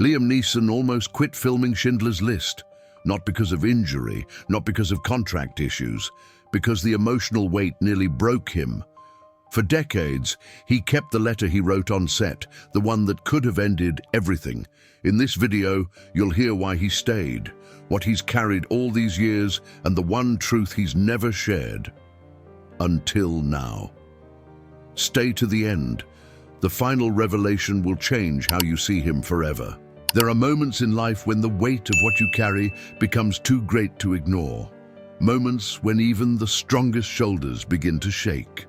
Liam Neeson almost quit filming Schindler's List, not because of injury, not because of contract issues, because the emotional weight nearly broke him. For decades, he kept the letter he wrote on set, the one that could have ended everything. In this video, you'll hear why he stayed, what he's carried all these years, and the one truth he's never shared. Until now. Stay to the end. The final revelation will change how you see him forever. There are moments in life when the weight of what you carry becomes too great to ignore. Moments when even the strongest shoulders begin to shake.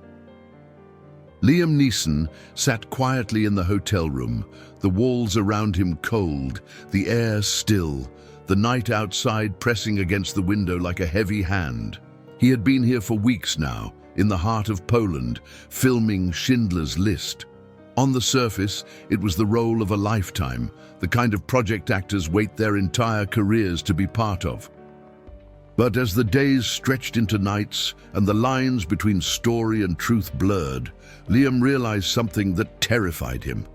Liam Neeson sat quietly in the hotel room, the walls around him cold, the air still, the night outside pressing against the window like a heavy hand. He had been here for weeks now, in the heart of Poland, filming Schindler's List. On the surface, it was the role of a lifetime, the kind of project actors wait their entire careers to be part of. But as the days stretched into nights and the lines between story and truth blurred, Liam realized something that terrified him.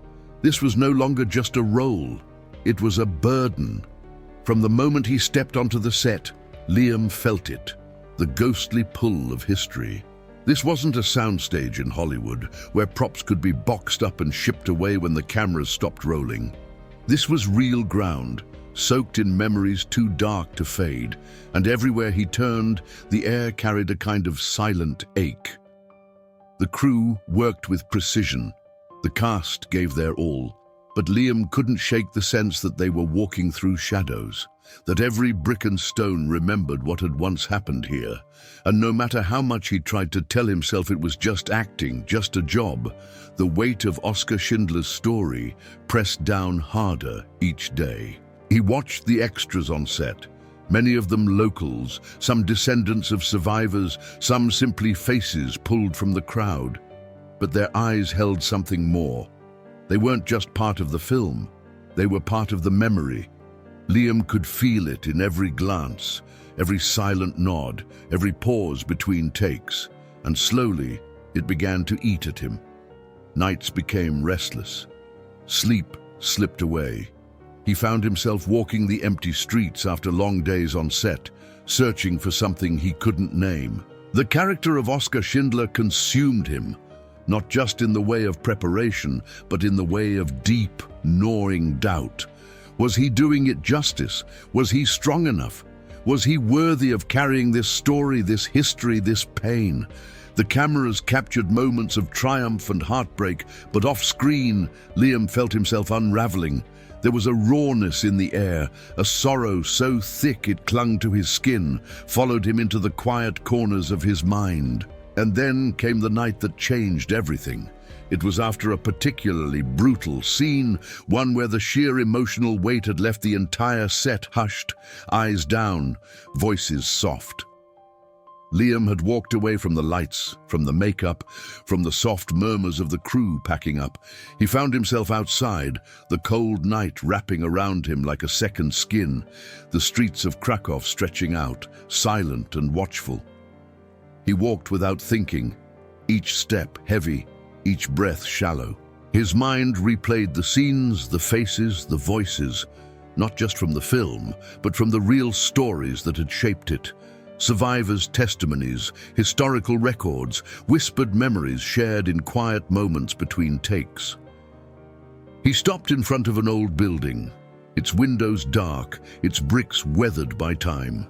This was no longer just a role, it was a burden. From the moment he stepped onto the set, Liam felt it, the ghostly pull of history. This wasn't a soundstage in Hollywood, where props could be boxed up and shipped away when the cameras stopped rolling. This was real ground, soaked in memories too dark to fade, and everywhere he turned, the air carried a kind of silent ache. The crew worked with precision. The cast gave their all, but Liam couldn't shake the sense that they were walking through shadows, that every brick and stone remembered what had once happened here. And no matter how much he tried to tell himself it was just acting, just a job, the weight of Oskar Schindler's story pressed down harder each day. He watched the extras on set, many of them locals, some descendants of survivors, some simply faces pulled from the crowd. But their eyes held something more. They weren't just part of the film, they were part of the memory. Liam could feel it in every glance, every silent nod, every pause between takes, and slowly it began to eat at him. Nights became restless. Sleep slipped away. He found himself walking the empty streets after long days on set, searching for something he couldn't name. The character of Oskar Schindler consumed him, not just in the way of preparation, but in the way of deep, gnawing doubt. Was he doing it justice? Was he strong enough? Was he worthy of carrying this story, this history, this pain? The cameras captured moments of triumph and heartbreak, but off-screen, Liam felt himself unraveling. There was a rawness in the air, a sorrow so thick it clung to his skin, followed him into the quiet corners of his mind. And then came the night that changed everything. It was after a particularly brutal scene, one where the sheer emotional weight had left the entire set hushed, eyes down, voices soft. Liam had walked away from the lights, from the makeup, from the soft murmurs of the crew packing up. He found himself outside, the cold night wrapping around him like a second skin, the streets of Krakow stretching out, silent and watchful. He walked without thinking, each step heavy, each breath shallow. His mind replayed the scenes, the faces, the voices, not just from the film, but from the real stories that had shaped it. Survivors' testimonies, historical records, whispered memories shared in quiet moments between takes. He stopped in front of an old building, its windows dark, its bricks weathered by time.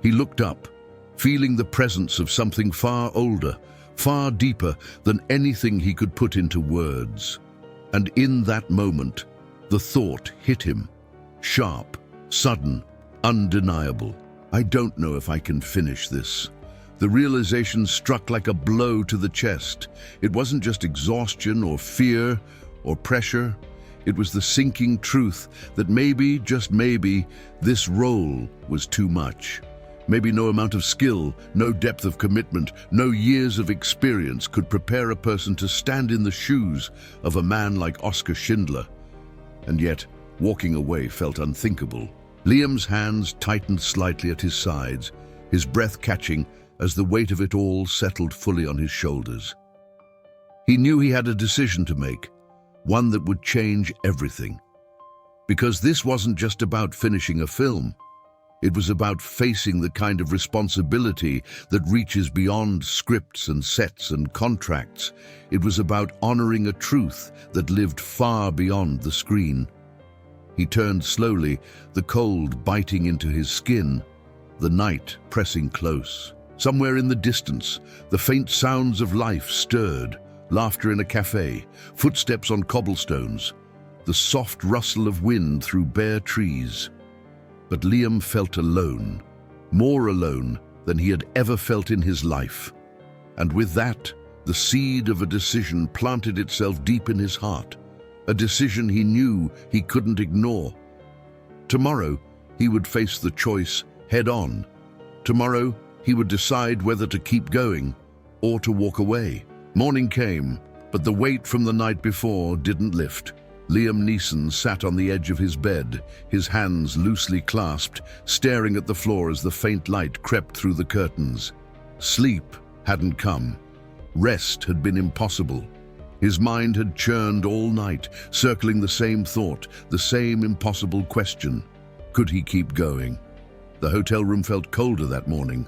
He looked up, feeling the presence of something far older, far deeper than anything he could put into words. And in that moment, the thought hit him. Sharp, sudden, undeniable. I don't know if I can finish this. The realization struck like a blow to the chest. It wasn't just exhaustion or fear or pressure. It was the sinking truth that maybe, just maybe, this role was too much. Maybe no amount of skill, no depth of commitment, no years of experience could prepare a person to stand in the shoes of a man like Oskar Schindler. And yet, walking away felt unthinkable. Liam's hands tightened slightly at his sides, his breath catching as the weight of it all settled fully on his shoulders. He knew he had a decision to make, one that would change everything. Because this wasn't just about finishing a film. It was about facing the kind of responsibility that reaches beyond scripts and sets and contracts. It was about honoring a truth that lived far beyond the screen. He turned slowly, the cold biting into his skin, the night pressing close. Somewhere in the distance, the faint sounds of life stirred, laughter in a cafe, footsteps on cobblestones, the soft rustle of wind through bare trees. But Liam felt alone, more alone than he had ever felt in his life. And with that, the seed of a decision planted itself deep in his heart, a decision he knew he couldn't ignore. Tomorrow, he would face the choice head on. Tomorrow, he would decide whether to keep going or to walk away. Morning came, but the weight from the night before didn't lift. Liam Neeson sat on the edge of his bed, his hands loosely clasped, staring at the floor as the faint light crept through the curtains. Sleep hadn't come. Rest had been impossible. His mind had churned all night, circling the same thought, the same impossible question. Could he keep going? The hotel room felt colder that morning,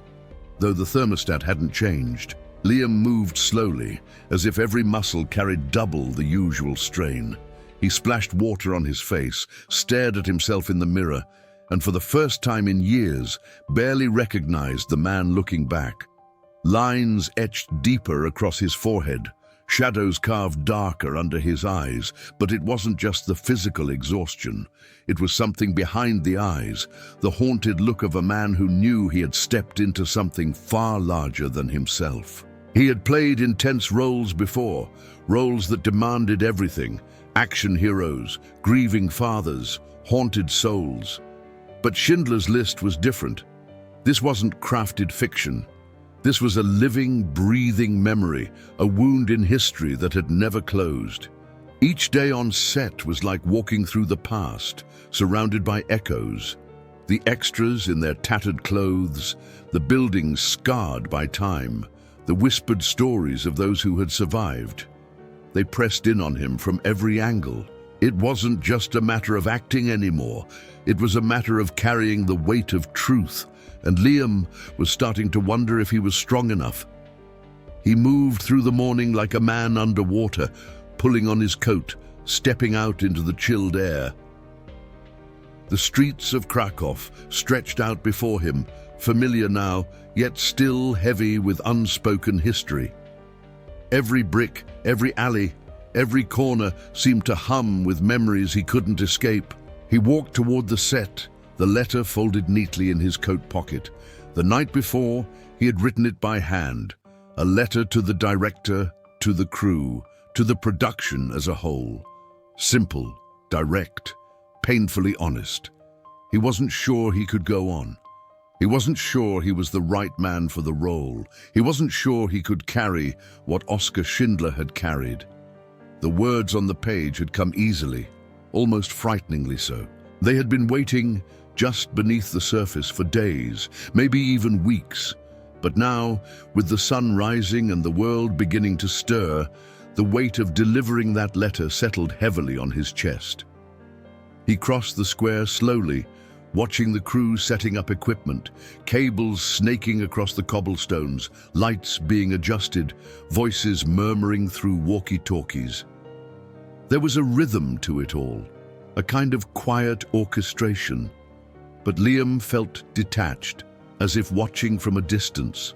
though the thermostat hadn't changed. Liam moved slowly, as if every muscle carried double the usual strain. He splashed water on his face, stared at himself in the mirror, and for the first time in years, barely recognized the man looking back. Lines etched deeper across his forehead, shadows carved darker under his eyes, but it wasn't just the physical exhaustion. It was something behind the eyes, the haunted look of a man who knew he had stepped into something far larger than himself. He had played intense roles before, roles that demanded everything, action heroes, grieving fathers, haunted souls. But Schindler's List was different. This wasn't crafted fiction. This was a living, breathing memory, a wound in history that had never closed. Each day on set was like walking through the past, surrounded by echoes. The extras in their tattered clothes, the buildings scarred by time, the whispered stories of those who had survived. They pressed in on him from every angle. It wasn't just a matter of acting anymore. It was a matter of carrying the weight of truth, and Liam was starting to wonder if he was strong enough. He moved through the morning like a man underwater, pulling on his coat, stepping out into the chilled air. The streets of Krakow stretched out before him, familiar now, yet still heavy with unspoken history. Every brick, every alley, every corner seemed to hum with memories he couldn't escape. He walked toward the set, the letter folded neatly in his coat pocket. The night before, he had written it by hand, a letter to the director, to the crew, to the production as a whole. Simple, direct, painfully honest. He wasn't sure he could go on. He wasn't sure he was the right man for the role. He wasn't sure he could carry what Oskar Schindler had carried. The words on the page had come easily, almost frighteningly so. They had been waiting just beneath the surface for days, maybe even weeks. But now, with the sun rising and the world beginning to stir, the weight of delivering that letter settled heavily on his chest. He crossed the square slowly, watching the crew setting up equipment, cables snaking across the cobblestones, lights being adjusted, voices murmuring through walkie-talkies. There was a rhythm to it all, a kind of quiet orchestration. But Liam felt detached, as if watching from a distance.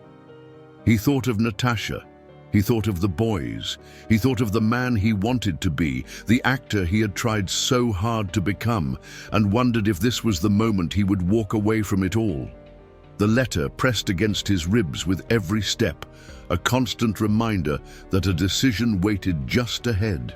He thought of Natasha. He thought of the boys. He thought of the man he wanted to be, the actor he had tried so hard to become, and wondered if this was the moment he would walk away from it all. The letter pressed against his ribs with every step, a constant reminder that a decision waited just ahead.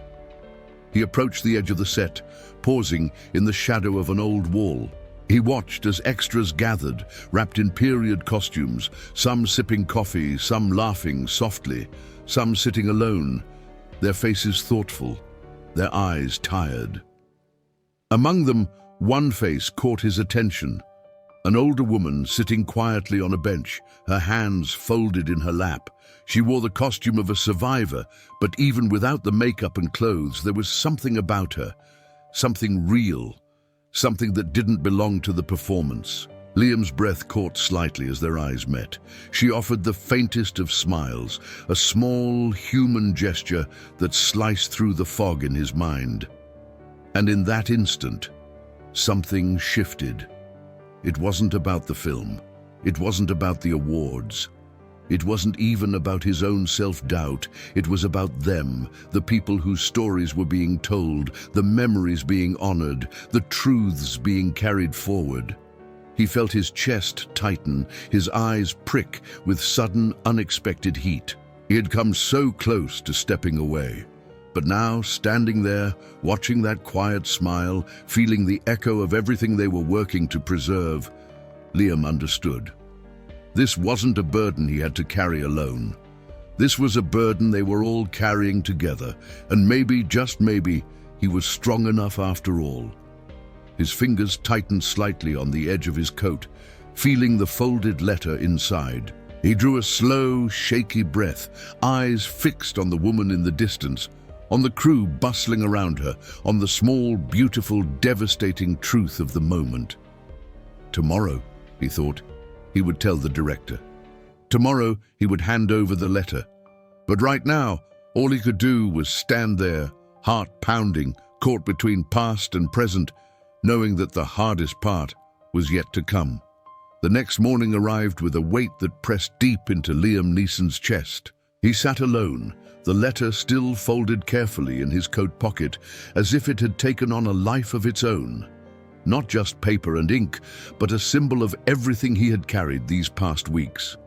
He approached the edge of the set, pausing in the shadow of an old wall. He watched as extras gathered, wrapped in period costumes, some sipping coffee, some laughing softly, some sitting alone, their faces thoughtful, their eyes tired. Among them, one face caught his attention, an older woman sitting quietly on a bench, her hands folded in her lap. She wore the costume of a survivor, but even without the makeup and clothes, there was something about her, something real, something that didn't belong to the performance. Liam's breath caught slightly as their eyes met. She offered the faintest of smiles, a small human gesture that sliced through the fog in his mind. And in that instant, something shifted. It wasn't about the film. It wasn't about the awards. It wasn't even about his own self-doubt. It was about them, the people whose stories were being told, the memories being honored, the truths being carried forward. He felt his chest tighten, his eyes prick with sudden, unexpected heat. He had come so close to stepping away. But now, standing there, watching that quiet smile, feeling the echo of everything they were working to preserve, Liam understood. This wasn't a burden he had to carry alone. This was a burden they were all carrying together, and maybe, just maybe, he was strong enough after all. His fingers tightened slightly on the edge of his coat, feeling the folded letter inside. He drew a slow, shaky breath, eyes fixed on the woman in the distance, on the crew bustling around her, on the small, beautiful, devastating truth of the moment. Tomorrow, he thought, he would tell the director. Tomorrow, he would hand over the letter. But right now, all he could do was stand there, heart pounding, caught between past and present, knowing that the hardest part was yet to come. The next morning arrived with a weight that pressed deep into Liam Neeson's chest. He sat alone, the letter still folded carefully in his coat pocket, as if it had taken on a life of its own. Not just paper and ink, but a symbol of everything he had carried these past weeks.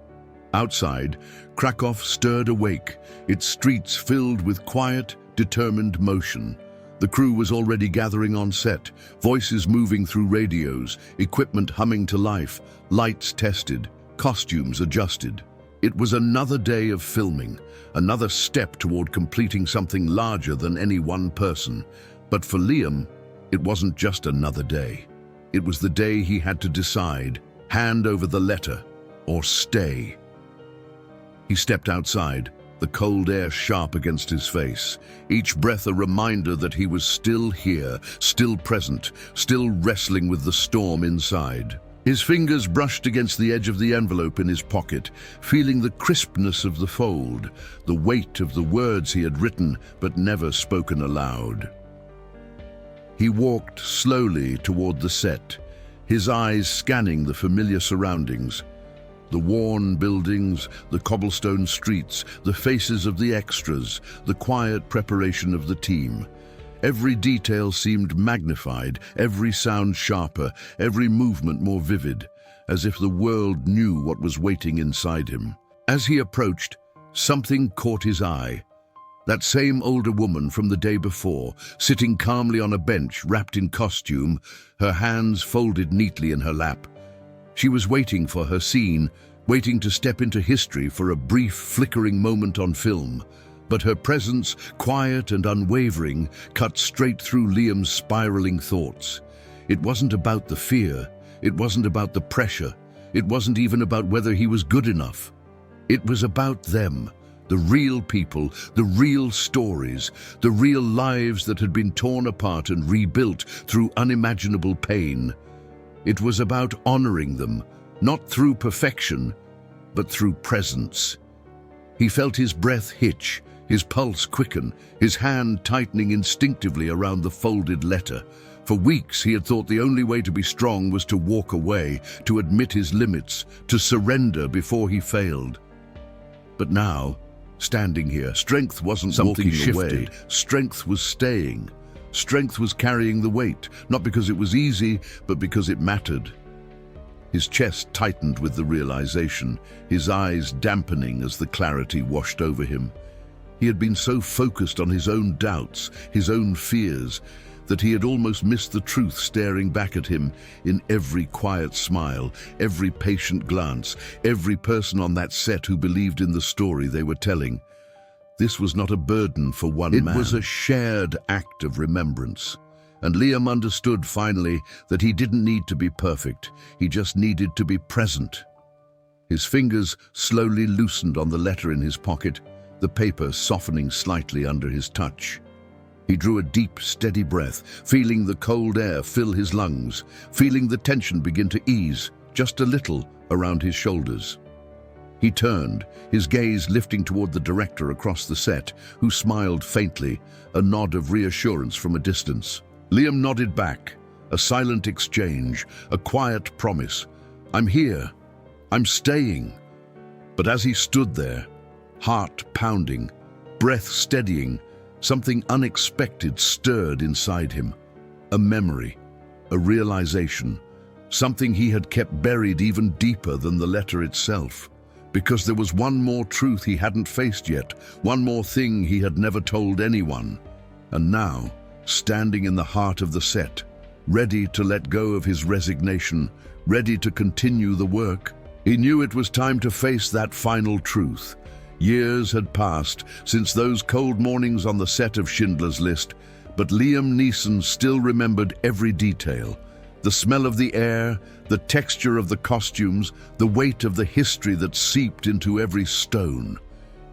Outside, Krakow stirred awake, its streets filled with quiet, determined motion. The crew was already gathering on set, voices moving through radios, equipment humming to life, lights tested, costumes adjusted. It was another day of filming, another step toward completing something larger than any one person. But for Liam, it wasn't just another day. It was the day he had to decide, hand over the letter or stay. He stepped outside, the cold air sharp against his face, each breath a reminder that he was still here, still present, still wrestling with the storm inside. His fingers brushed against the edge of the envelope in his pocket, feeling the crispness of the fold, the weight of the words he had written but never spoken aloud. He walked slowly toward the set, his eyes scanning the familiar surroundings. The worn buildings, the cobblestone streets, the faces of the extras, the quiet preparation of the team. Every detail seemed magnified, every sound sharper, every movement more vivid, as if the world knew what was waiting inside him. As he approached, something caught his eye. That same older woman from the day before, sitting calmly on a bench, wrapped in costume, her hands folded neatly in her lap. She was waiting for her scene, waiting to step into history for a brief, flickering moment on film. But her presence, quiet and unwavering, cut straight through Liam's spiraling thoughts. It wasn't about the fear. It wasn't about the pressure. It wasn't even about whether he was good enough. It was about them. The real people, the real stories, the real lives that had been torn apart and rebuilt through unimaginable pain. It was about honoring them, not through perfection, but through presence. He felt his breath hitch, his pulse quicken, his hand tightening instinctively around the folded letter. For weeks he had thought the only way to be strong was to walk away, to admit his limits, to surrender before he failed. But now, standing here, strength wasn't walking away. Strength was staying. Strength was carrying the weight, not because it was easy, but because it mattered. His chest tightened with the realization, his eyes dampening as the clarity washed over him. He had been so focused on his own doubts, his own fears, that he had almost missed the truth staring back at him in every quiet smile, every patient glance, every person on that set who believed in the story they were telling. This was not a burden for one man. It was a shared act of remembrance. And Liam understood finally that he didn't need to be perfect. He just needed to be present. His fingers slowly loosened on the letter in his pocket, the paper softening slightly under his touch. He drew a deep, steady breath, feeling the cold air fill his lungs, feeling the tension begin to ease just a little around his shoulders. He turned, his gaze lifting toward the director across the set, who smiled faintly, a nod of reassurance from a distance. Liam nodded back, a silent exchange, a quiet promise. "I'm here. I'm staying." But as he stood there, heart pounding, breath steadying, something unexpected stirred inside him. A memory, a realization, something he had kept buried even deeper than the letter itself. Because there was one more truth he hadn't faced yet, one more thing he had never told anyone. And now, standing in the heart of the set, ready to let go of his resignation, ready to continue the work, he knew it was time to face that final truth. Years had passed since those cold mornings on the set of Schindler's List, but Liam Neeson still remembered every detail. The smell of the air, the texture of the costumes, the weight of the history that seeped into every stone.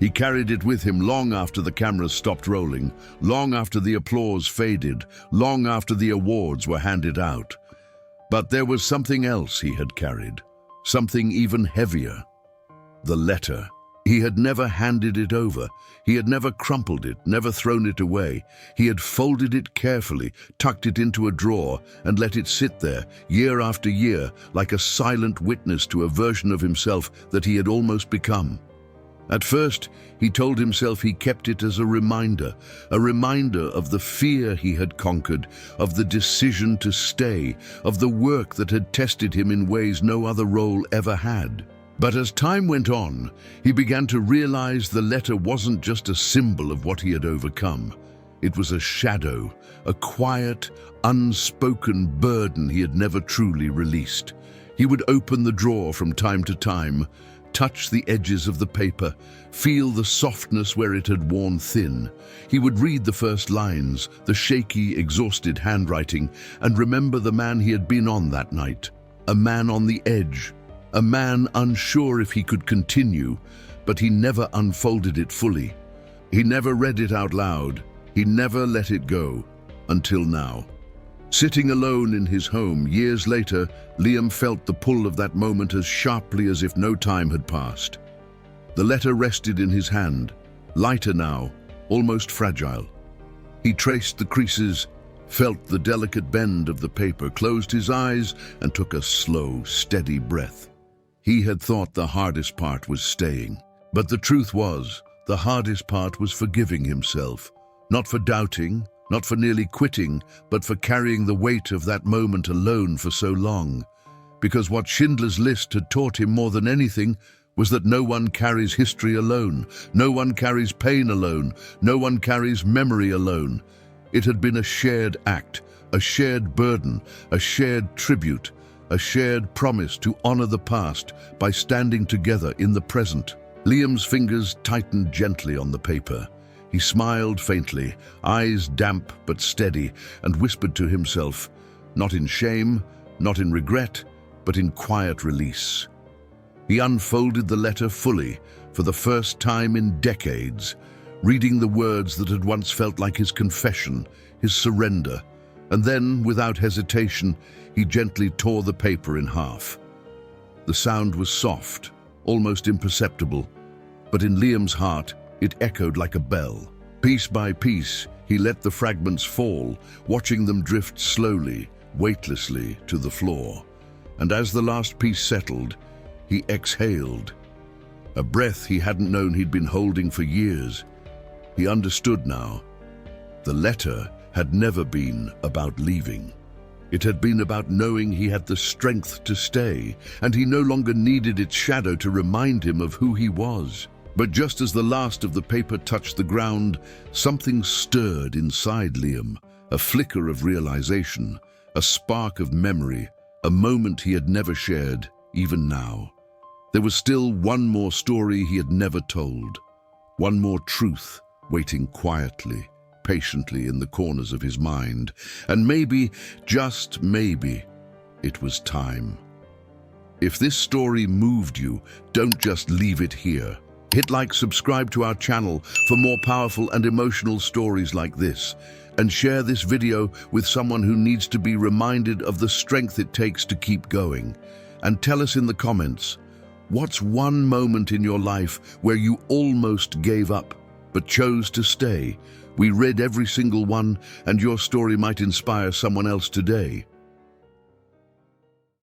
He carried it with him long after the cameras stopped rolling, long after the applause faded, long after the awards were handed out. But there was something else he had carried, something even heavier. The letter. He had never handed it over. He had never crumpled it, never thrown it away. He had folded it carefully, tucked it into a drawer, and let it sit there, year after year, like a silent witness to a version of himself that he had almost become. At first, he told himself he kept it as a reminder of the fear he had conquered, of the decision to stay, of the work that had tested him in ways no other role ever had. But as time went on, he began to realize the letter wasn't just a symbol of what he had overcome. It was a shadow, a quiet, unspoken burden he had never truly released. He would open the drawer from time to time, touch the edges of the paper, feel the softness where it had worn thin. He would read the first lines, the shaky, exhausted handwriting, and remember the man he had been on that night. A man on the edge. A man unsure if he could continue, but he never unfolded it fully. He never read it out loud. He never let it go, until now. Sitting alone in his home years later, Liam felt the pull of that moment as sharply as if no time had passed. The letter rested in his hand, lighter now, almost fragile. He traced the creases, felt the delicate bend of the paper, closed his eyes, and took a slow, steady breath. He had thought the hardest part was staying. But the truth was, the hardest part was forgiving himself. Not for doubting, not for nearly quitting, but for carrying the weight of that moment alone for so long. Because what Schindler's List had taught him more than anything was that no one carries history alone, no one carries pain alone, no one carries memory alone. It had been a shared act, a shared burden, a shared tribute, a shared promise to honor the past by standing together in the present. Liam's fingers tightened gently on the paper. He smiled faintly, eyes damp but steady, and whispered to himself, not in shame, not in regret, but in quiet release. He unfolded the letter fully, for the first time in decades, reading the words that had once felt like his confession, his surrender, and then, without hesitation, he gently tore the paper in half. The sound was soft, almost imperceptible, but in Liam's heart, it echoed like a bell. Piece by piece, he let the fragments fall, watching them drift slowly, weightlessly to the floor. And as the last piece settled, he exhaled, a breath he hadn't known he'd been holding for years. He understood now. The letter had never been about leaving. It had been about knowing he had the strength to stay, and he no longer needed its shadow to remind him of who he was. But just as the last of the paper touched the ground, something stirred inside Liam, a flicker of realization, a spark of memory, a moment he had never shared, even now. There was still one more story he had never told, one more truth waiting quietly, patiently in the corners of his mind, and maybe, just maybe, it was time. If this story moved you, don't just leave it here. Hit like, subscribe to our channel for more powerful and emotional stories like this. And share this video with someone who needs to be reminded of the strength it takes to keep going. And tell us in the comments, what's one moment in your life where you almost gave up, but chose to stay? We read every single one, and your story might inspire someone else today.